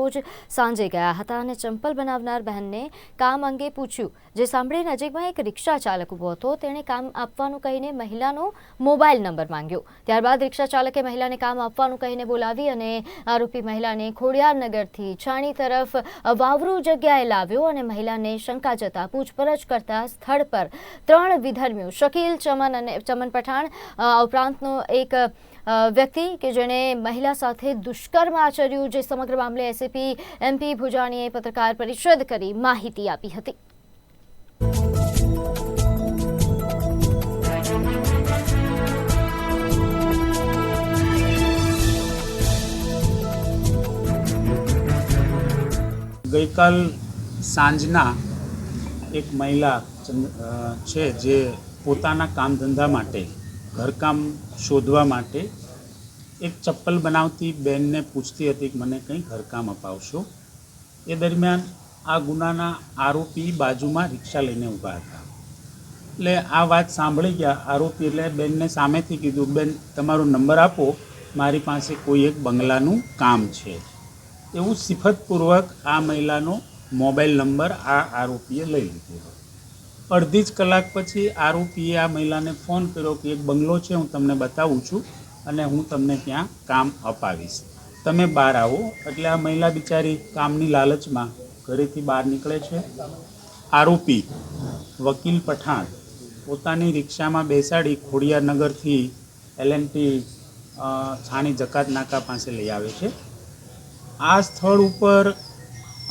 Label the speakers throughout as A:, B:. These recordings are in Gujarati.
A: રોજ સાંજે ગયા હતા અને ચંપલ બનાવનાર બહેનને કામ અંગે પૂછ્યું, જે સાંભળી નજીકમાં એક રિક્ષા ચાલક ઊભો હતો. તેણે કામ આપવાનું કહીને મહિલાનો મોબાઈલ નંબર માંગ્યો. ત્યારબાદ રિક્ષા ચાલકે મહિલાને કામ આપવાનું કહીને બોલાવી અને આરોપી મહિલાને ખોડિયારનગરથી છાણી તરફ વાવરૂ જગ્યાએ લાવ્યો અને મહિલાને શંકા જતા પૂછપરછ કરતા સ્થળ પર 3 વિધર્મીઓ શકીલ, ચમન પઠાણ ઉપરાંતનો એક વ્યક્તિ કે જેણે મહિલા સાથે દુષ્કર્મ આચર્યું, જે સમગ્ર મામલે એસીપી MP ભુજાણીએ પત્રકાર પરિષદ કરી માહિતી આપી હતી.
B: ગઈકાલ સાંજના એક મહિલા છે જે પોતાના કામ ધંધા માટે ઘરકામ શોધવા માટે એક ચપ્પલ બનાવતી બેનને પૂછતી હતી કે મને કંઈ ઘરકામ અપાવશો. એ દરમિયાન આ ગુનાના આરોપી બાજુમાં રિક્ષા લઈને ઊભા હતા. એટલે આ વાત સાંભળી ગયા આરોપી, એટલે બેનને સામેથી કીધું, બેન તમારો નંબર આપો, મારી પાસે કોઈ એક બંગલાનું કામ છે. એવું સિફતપૂર્વક આ મહિલાનો મોબાઈલ નંબર આ આરોપીએ લઈ લીધો. અડધી જ કલાક પછી આરોપીએ આ મહિલાને ફોન કર્યો કે એક બંગલો છે, હું તમને બતાવું છું અને હું તમને ત્યાં કામ અપાવીશ, તમે બહાર આવો. એટલે આ મહિલા બિચારી કામની લાલચમાં ઘરેથી બહાર નીકળે છે. આરોપી વકીલ પઠાણ પોતાની રિક્ષામાં બેસાડી ખોડિયારનગરથી LNT છાણી જકાત નાકા પાસે લઈ આવે છે. આ સ્થળ ઉપર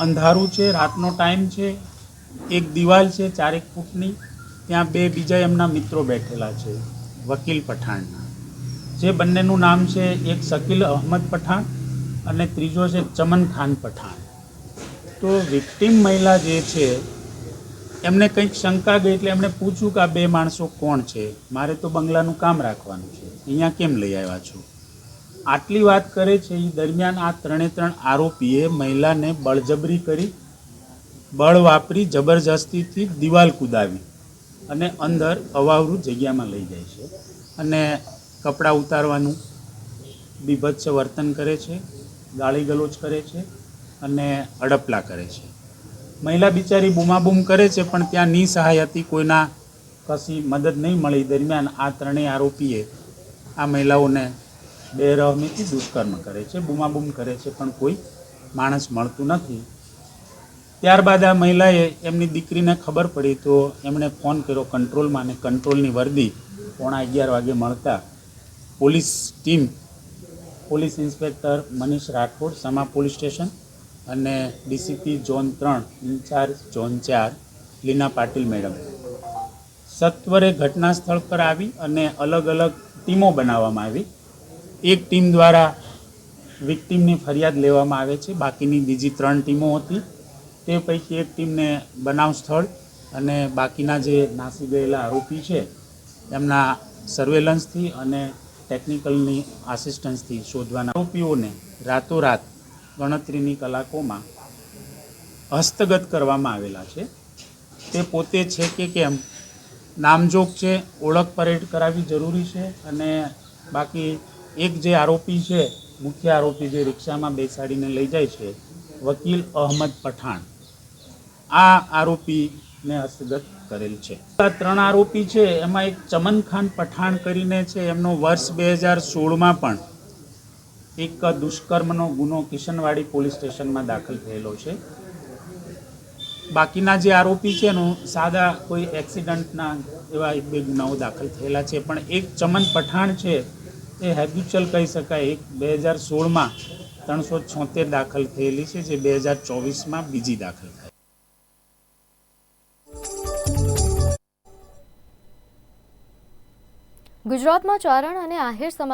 B: અંધારું છે, રાતનો ટાઈમ છે, એક દિવાલ છે 4 ફૂટની, ત્યાં 2 બીજા એમના મિત્રો બેઠેલા છે વકીલ પઠાણના, જે બંનેનું નામ છે એક શકીલ અહમદ પઠાણ અને ત્રીજો છે ચમન ખાન પઠાણ. તો વિક્ટિમ મહિલા જે છે એમને કંઈક શંકા ગઈ, એટલે એમણે પૂછ્યું કે આ 2 માણસો કોણ છે, મારે તો બંગલાનું કામ રાખવાનું છે, અહીંયા કેમ લઈ આવ્યા છો. આટલી વાત કરે છે એ દરમિયાન આ 3 આરોપીએ મહિલાને બળજબરી કરી, બળ વાપરી જબરજસ્તીથી દિવાલ કૂદાવી અને અંદર અવાવરૂ જગ્યામાં લઈ જાય છે અને કપડાં ઉતારવાનું બીભત્સ વર્તન કરે છે, ગાળી ગલોચ કરે છે અને અડપલા કરે છે. મહિલા બિચારી બૂમાબૂમ કરે છે પણ ત્યાં નિસહાય હતી, કોઈના કશી મદદ નહીં મળી. દરમિયાન આ 3 આરોપીએ આ મહિલાઓને બેરહમીથી દુષ્કર્મ કરે છે, બૂમાબૂમ કરે છે, પણ કોઈ માણસ મળતું નથી. ત્યારબાદ આ મહિલાએ એમની દીકરીને ખબર પડી તો એમણે ફોન કર્યો કંટ્રોલમાં, અને કંટ્રોલની વર્દી 11:15 વાગે મળતા police team, police inspector Manish Rathod Sama police station અને DCP zone 3 incharge zone 4 Leena Patil madam સત્વરે ઘટના સ્થળ પર આવી અને અલગ અલગ ટીમો બનાવવામાં આવી. એક ટીમ દ્વારા વિક્ટિમની ફરિયાદ લેવામાં આવે છે, બાકીની બીજી 3 ટીમો હતી. તે પૈકી એક ટીમને બનાવ સ્થળ અને બાકીના જે નાસી ગયેલા આરોપી છે એમના સર્વેલન્સથી અને ટેકનિકલની આસિસ્ટન્સથી શોધવાના. આરોપીઓને રાતોરાત ગણતરીની કલાકોમાં હસ્તગત કરવામાં આવેલા છે. તે પોતે છે કે કેમ નામજોગ છે, ઓળખ પરેડ કરાવવી જરૂરી છે. અને બાકી એક જે આરોપી છે, મુખ્ય આરોપી જે રિક્ષામાં બેસાડીને લઈ જાય છે, વકીલ અહમદ પઠાણ, આ આરોપીને હસ્તગત કરેલ છે. આ 3 આરોપી છે એમાં એક ચમન ખાન પઠાણ કરીને છે, એમનો વર્ષ 2016માં પણ એક દુષ્કર્મનો ગુનો કિશનવાડી પોલીસ સ્ટેશનમાં દાખલ થયેલો છે. બાકીના જે આરોપી છે એનું સાદા કોઈ એક્સિડન્ટના એવા 1-2 ગુનાઓ દાખલ થયેલા છે, પણ એક ચમન પઠાણ છે એ હેબ્યુચ્યુઅલ કહી શકાય. એક 2016માં 376 દાખલ થયેલી છે, જે 2024માં બીજી દાખલ થઈ.
A: ગુજરાતમાં ચારણ અને આહિર સમાજ